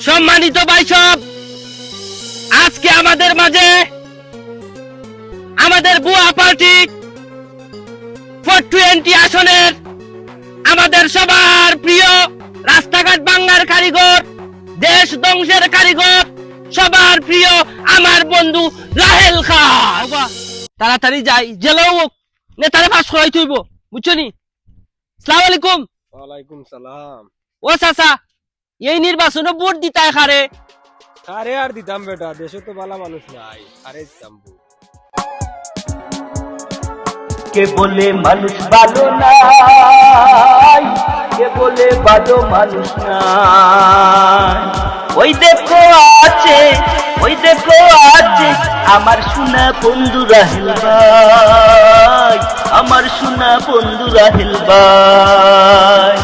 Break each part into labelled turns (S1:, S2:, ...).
S1: সম্মানিত ভাইসব, আজকে আমাদের মাঝে আমাদের বুয়া পার্টি 420 আসনের আমাদের সবার প্রিয় রাস্তাঘাট ভাঙার কারিগর, দেশ ধ্বংসের কারিগর, সবার প্রিয় আমার বন্ধু রাহেল খান। তাড়াতাড়ি যাই, জেলাও নেতারে পাস করাই তুইব, বুঝছো নি? সালাম আলাইকুম।
S2: ওয়ালাইকুম সালাম।
S1: ও চাচা, এই নির্বাচনে ভোট দিতাই খারে?
S2: আরে আর দিতাম বেটা, দেশে তো ভালো মানুষ নাই, আরে দিতাম ভোট।
S3: কে বলে মানুষ ভালো নাই, কে বলে ভালো মানুষ নাই। ওই দেখো আছে, ওই দেখো আছে আমার সোনা বন্ধু রাহেল ভাই, আমার সোনা বন্ধু রাহেল ভাই।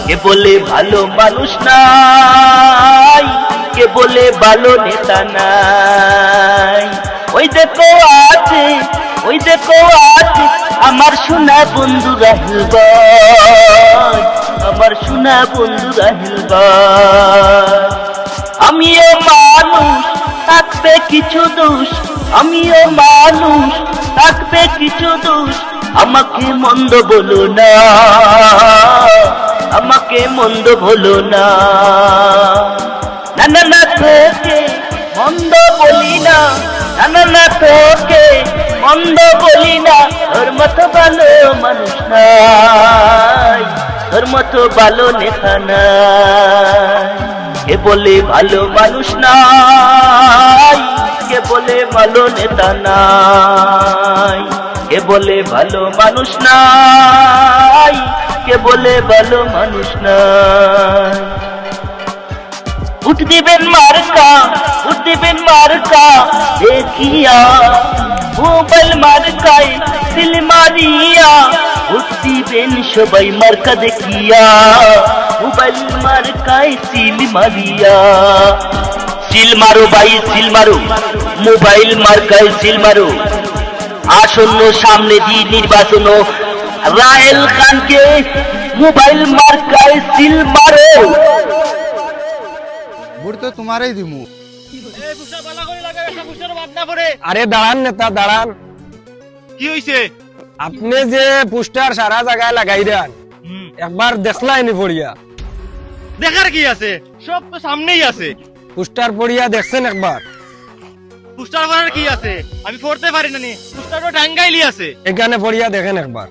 S3: কে বলে ভালো মানুষ নাই, কে বলে ভালো নেতা নাই। ওই দেখো আছে, ওই দেখো আছে আমার সোনা বন্ধু রাহেল ভাই, আমার সোনা বন্ধু রাহেল ভাই। আমিও মানুষ, থাকবে কিছু দোষ, আমিও মানুষ, থাকবে কিছু দোষ। আমাকে মন্দ বলো না, আমাকে মন্দ বলো না। না না না তোকে মন্দ বলি না, না না না তোকে মন্দ বলি না। তোর মতো ভালো মানুষ নাই, তোর মতো ভালো নেতা নাই। কে বলে ভালো মানুষ নাই, কে বলে ভালো নেতা নাই। কে বলে ভালো মানুষ নাই, কে বলে ভালো মানুষ নাই। ভোট দিবেন মার্কা, ভোট দিবেন মার্কা দেখিয়া, মোবাইল মার্কায় সিল মারিয়া। ভোট দিবেন সবাই মার্কা দেখিয়া, মোবাইল মার্কায় সিল মারিয়া। সিল মারো ভাই সিল মারো, মোবাইল মার্কায় সিল মারো। আসন্ন সামনে দি নির্বাচন, রাহেল খানকে মোবাইল মার্কায় সিল মারো।
S4: ভোট তো তোমারই দিমু।
S2: আরে দাঁড়ান নেতা দাঁড়ান,
S1: কি হইছে?
S2: আপনি যে পোস্টার সারা জায়গায় লাগাই দেন, একবার দেখলাইনি পড়িয়া?
S1: দেখার কি আছে, সব তো সামনেই আছে।
S2: পোস্টার পড়িয়া দেখছেন একবার?
S1: পুস্টার করার কি আছে, আমি পড়তে পারি না নি, পুস্টারটা টাঙ্গাইলি আছে।
S2: এখানে পড়িয়া দেখেন একবার।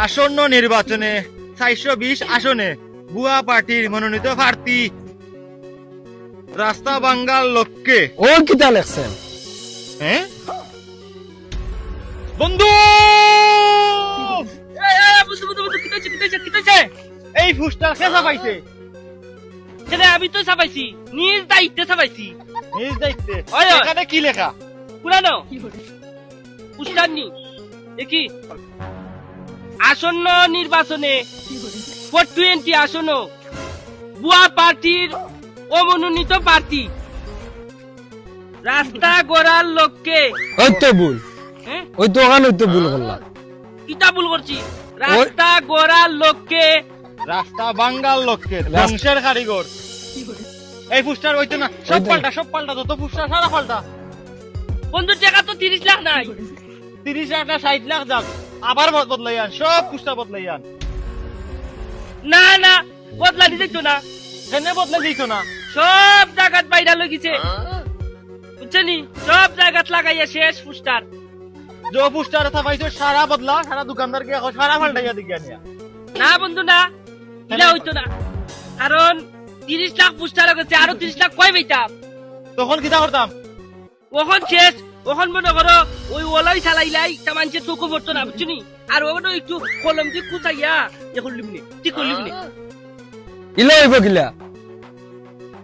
S1: আসন্ন নির্বাচনে 420 আসনে বুয়া পার্টির মনোনীত প্রার্থী রাস্তা বাঙ্গাল লক্ষ্যে।
S2: ও কিতা লেখছেন?
S1: হ্যাঁ বন্ধু, এই পুস্টার কে ছাপাইছে?
S5: সেটা আমি তো ছাপাইছি, নিজ দায়িত্বে ছাপাইছি।
S1: নিজ দায়িত্বে।
S5: ওই, ওই।
S1: এখানে কি লেখা?
S5: পুরানো পুস্টার নি দেখি। আসন্ন নির্বাচনে 420 আসন বুয়া পার্টির অমনোনীত প্রার্থী রাস্তা গড়ার লক্ষ্যে।
S2: ওই তো ভুল,
S5: হ্যাঁ,
S2: ওই তো ওখানে তো ভুল করলাম।
S5: কিতা ভুল করছি? রাস্তা গড়ার লক্ষ্যে,
S1: রাস্তা বাঙ্গাল লক্ষ্যে ধ্বংসের কারিগর। এই পুস্টার হইতো না, সব পাল্টা, সব পাল্টা, যত পুস্টার সারা পাল্টা।
S5: বন্ধুর টাকা তো 30 লাখ নাই।
S1: 30 লাখ না 60 লাখ যাক, আবার বদলাই আন, সব পুস্টার বদলাই আন।
S5: না না, বদলা দিতে না,
S1: কেন বদলাই দিত না?
S5: সব জায়গাত বাইরা লগিছে, বুঝছনি? সব জায়গাত লাগাইয়া শেষ পুস্টার।
S1: যে পুস্টার ছাপাইছো সারা বদলা, সারা দোকানদার কে সারা পাল্টাইয়া দিকে নিয়া।
S5: না বন্ধু না, এটা হইতো না, কারণ 30 লাখ পুস্টার গেছে, আরো 30 লাখ কয় পাইতাম?
S1: তখন কিতা করতাম?
S5: ওখন শেষ, ওখন মনে করো ওই ওলাই চালাইলাই তা মানুষের চোখও পড়তো না, বুঝছনি? আর ওখানে একটু কলম দিয়ে কুচাইয়া এ করলিম নে, ঠিক করলিম নে।
S2: ইলা হইব কিলা?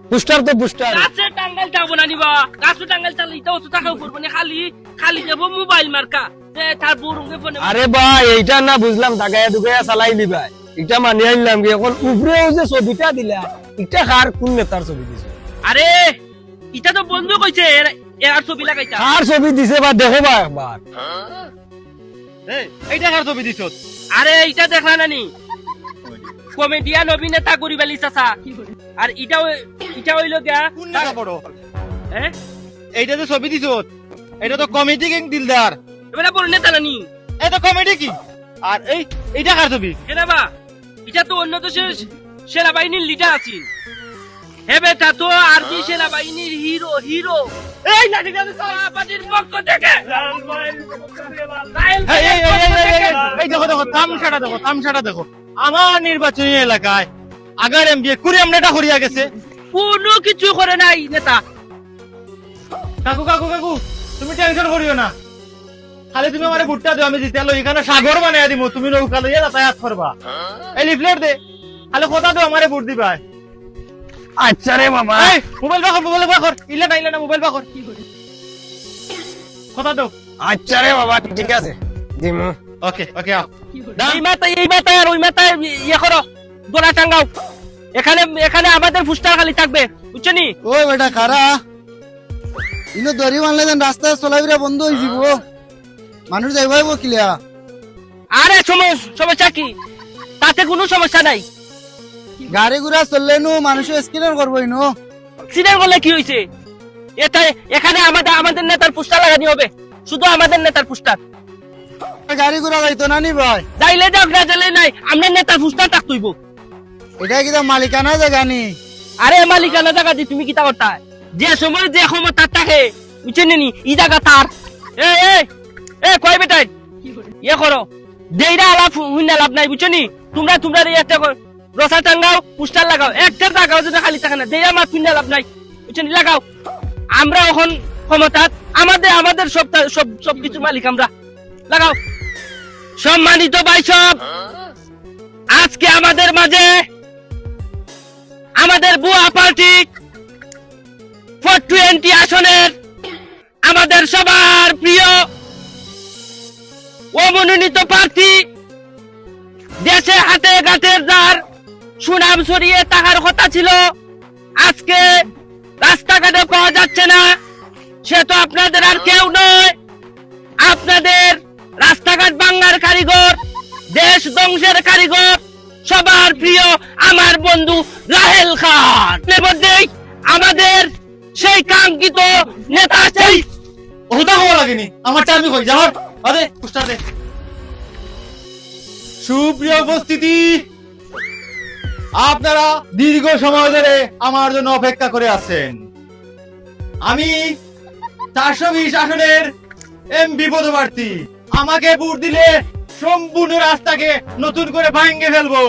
S2: পোস্টার তো পোস্টার।
S5: গাছে টাঙ্গাল যাবো না নিবা, গাছে টাঙ্গাল চালাইতে অত টাকাও পড়বো না, খালি খালি যাবো মোবাইল মার্কা। তার বউরঙ্গে ফোনে
S2: আরে ভাই এইটা না বুঝলাম, দাগায়া দুগায়া চালাই দিবা, এটা মানি আনলাম কি। এখন উপরেও যে ছবিটা দিলা, এটা কার কোন নেতার ছবি দিছে?
S5: আরে এটা তো বন্ধু কইছে এর ছবি লাগাইতা।
S2: কার ছবি দিছে বা দেখো বা একবার।
S1: এই টাকার ছবি দিছ?
S5: আরে এইটা দেখলা নানি, কমেডিয়ান অভিনেতা গরিবালি চাচা আর এটা হইল গিয়া
S4: কোন নেতা বড়
S5: হ্যাঁ
S4: এইটা যে ছবি দিছ এটা তো কমেডি কিং দিলদার,
S5: এবারে বড় নেতা নানি
S4: এটা কমেডি কি? আর এইটা কার ছবি?
S5: কেনা বা এটা তো অন্য দেশের সেনাবাহিনীর লিডার আছেন। হে বেটা তো আরবি সেনাবাহিনীর হিরো হিরো এই লাঠিটা তো পার্টির পক্ষ থেকে
S4: এই দেখো দেখো তামসাটা দেখো। আমার নির্বাচনী এলাকায় আগার এমবিএ কুড়ি আমনেটা হরিয়া গেছে।
S5: কোনো কিছু করে নাই নেতা।
S4: কাকু কাকু কাকু তুমি টেনশন করিও না, খালি তুমি আমার ভুট্টা দাও, আমি জিতে এলো এখানে সাগর বানাই দিব, তুমি নৌকা লইয়া যাতায়াত করবা। এই লিফলেট দে, খালি কথা দাও আমারে ভোট দিবা।
S2: আচ্ছা রে মামা,
S4: এই মোবাইল বাকর ইলে না মোবাইল বাকর কথা দাও।
S2: আচ্ছা রে বাবা, ঠিক আছে দিমু।
S4: ওকে ওকে আও
S5: এই মাথায় আর ওই মাথায় ইয়ে করো, গোলা টাঙ্গাও। এখানে আমাদের ফুস্টার খালি থাকবে, বুঝছো নি?
S6: ওই বেটা খারা ইনো দড়ি মানলে যেন রাস্তা চলাফেরা বন্ধ হয়ে যাব, মানুষ যাইবাই বকিলিয়া।
S5: আরে সমস্যা কি? তাতে কোনো সমস্যা নাই।
S6: গাড়ি ঘোড়া চললে নো মানুষ স্ক্রিন করবো ইনো।
S5: সিনেমা বলে কি হয়েছে? এখানে আমাদের নেতার পোস্টার লাগানি হবে, শুধু আমাদের নেতার পোস্টার।
S6: গাড়ি ঘোড়া যাইতো না নি ভাই?
S5: যাইলে যাও না যাইলে নাই, আমাদের নেতার পোস্টার থাকতইব।
S6: এটা কি মালিকানা জায়গা নি?
S5: আরে মালিকানা জায়গা দি তুমি কিতা করতা? যে সময় যে ক্ষমতা থাকে বুঝছেন নি, ই জায়গা তার। এ কয় বেটাই ইয়ে করো, দেইরা আলাপ হুইনা লাভ নাই, বুঝছো নি? তোমরা একটা রসা টাঙ্গাও, পোস্টার লাগাও, একটা জায়গাও যদি খালি থাকে না, দেইরা মাছ হুইনা লাভ নাই, বুঝছো নি? লাগাও। আমরা এখন ক্ষমতা, আমাদের সব কিছু মালিক আমরা। লাগাও। সম্মানিত ভাই সব, আজকে আমাদের মাঝে আমাদের বুয়া পার্টি 420 আসনের আমাদের সবার প্রিয় ও মনোনীত প্রার্থী, দেশে হাতে ঘাটের যার সুনাম ছড়িয়ে থাকার কথা ছিল, আজকে রাস্তাঘাটে পাওয়া যাচ্ছে না, সে তো আপনাদের আর কেউ নয়, আপনাদের রাস্তাঘাট ভাঙার কারিগর, দেশ ধ্বংসের কারিগর, সবার প্রিয় আমার বন্ধু রাহেল খান। এর মধ্যেই আমাদের সেই কাঙ্ক্ষিত নেতা সেই
S4: ওটা হওয়া লাগেনি, আমার টাইম কই যাওয়ার। আরে পোস্টার দে। সুপ্রিয় উপস্থিতি, আপনারা দীর্ঘ সময় ধরে আমার জন্য অপেক্ষা করে আছেন। আমি 420 আসনের এমপি পদপ্রার্থী। আমাকে ভোট দিলে সম্পূর্ণ রাস্তাকে নতুন করে ভাঙে ফেলবো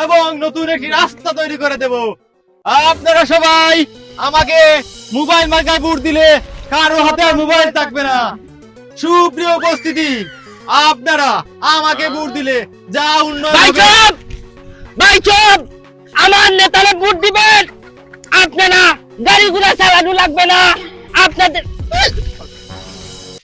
S4: এবং নতুন একটি রাস্তা তৈরি করে দেব। আপনারা সবাই আমাকে মোবাইল মার্কায় ভোট দিলে কারো হাতে আর মোবাইল থাকবে না। সুপ্রিয় উপস্থিতি, আপনারা আমাকে ভোট দিলে যা উন্নয়ন হবে।
S5: ভাই চুপ, আমার নেতারে ভোট দিবেন, আপনারা গাড়ি ঘোড়া চালানো লাগবে না, আপনাদের